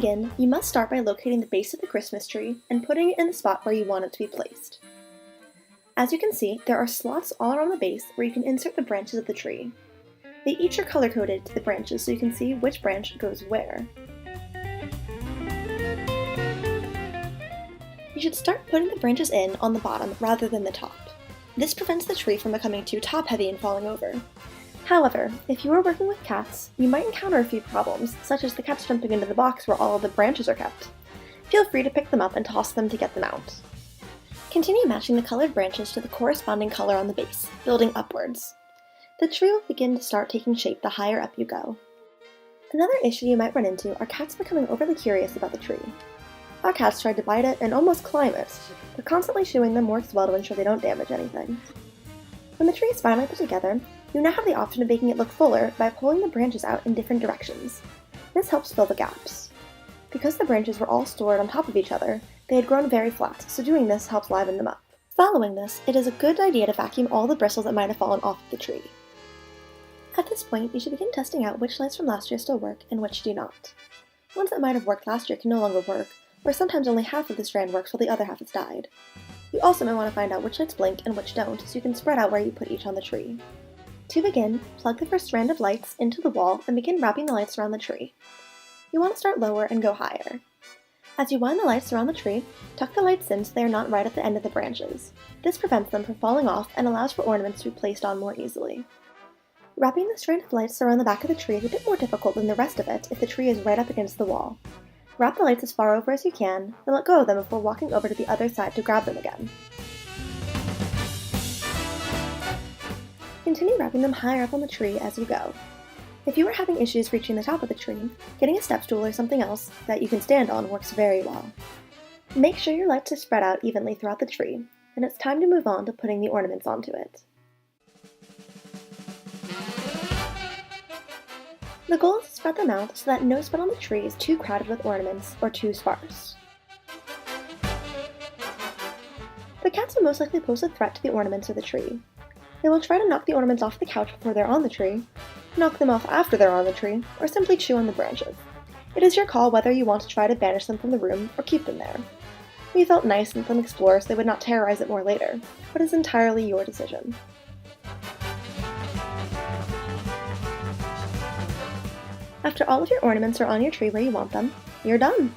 begin, you must start by locating the base of the Christmas tree and putting it in the spot where you want it to be placed. As you can see, there are slots all around the base where you can insert the branches of the tree. They each are color-coded to the branches so you can see which branch goes where. You should start putting the branches in on the bottom rather than the top. This prevents the tree from becoming too top-heavy and falling over. However, if you are working with cats, you might encounter a few problems, such as the cats jumping into the box where all of the branches are kept. Feel free to pick them up and toss them to get them out. Continue matching the colored branches to the corresponding color on the base, building upwards. The tree will begin to start taking shape the higher up you go. Another issue you might run into are cats becoming overly curious about the tree. Our cats tried to bite it and almost climb it, but constantly chewing them works well to ensure they don't damage anything. When the tree is finally put together, you now have the option of making it look fuller by pulling the branches out in different directions. This helps fill the gaps. Because the branches were all stored on top of each other, they had grown very flat, so doing this helps liven them up. Following this, it is a good idea to vacuum all the bristles that might have fallen off the tree. At this point, you should begin testing out which lights from last year still work and which do not. Ones that might have worked last year can no longer work, or sometimes only half of the strand works while the other half has died. You also might want to find out which lights blink and which don't, so you can spread out where you put each on the tree. To begin, plug the first strand of lights into the wall and begin wrapping the lights around the tree. You want to start lower and go higher. As you wind the lights around the tree, tuck the lights in so they are not right at the end of the branches. This prevents them from falling off and allows for ornaments to be placed on more easily. Wrapping the strand of lights around the back of the tree is a bit more difficult than the rest of it if the tree is right up against the wall. Wrap the lights as far over as you can, then let go of them before walking over to the other side to grab them again. Continue wrapping them higher up on the tree as you go. If you are having issues reaching the top of the tree, getting a step stool or something else that you can stand on works very well. Make sure your lights are spread out evenly throughout the tree, and it's time to move on to putting the ornaments onto it. The goal is to spread them out so that no spot on the tree is too crowded with ornaments or too sparse. The cats will most likely pose a threat to the ornaments or the tree. They will try to knock the ornaments off the couch before they're on the tree, knock them off after they're on the tree, or simply chew on the branches. It is your call whether you want to try to banish them from the room or keep them there. We felt nice and let them explore so they would not terrorize it more later, but it is entirely your decision. After all of your ornaments are on your tree where you want them, you're done!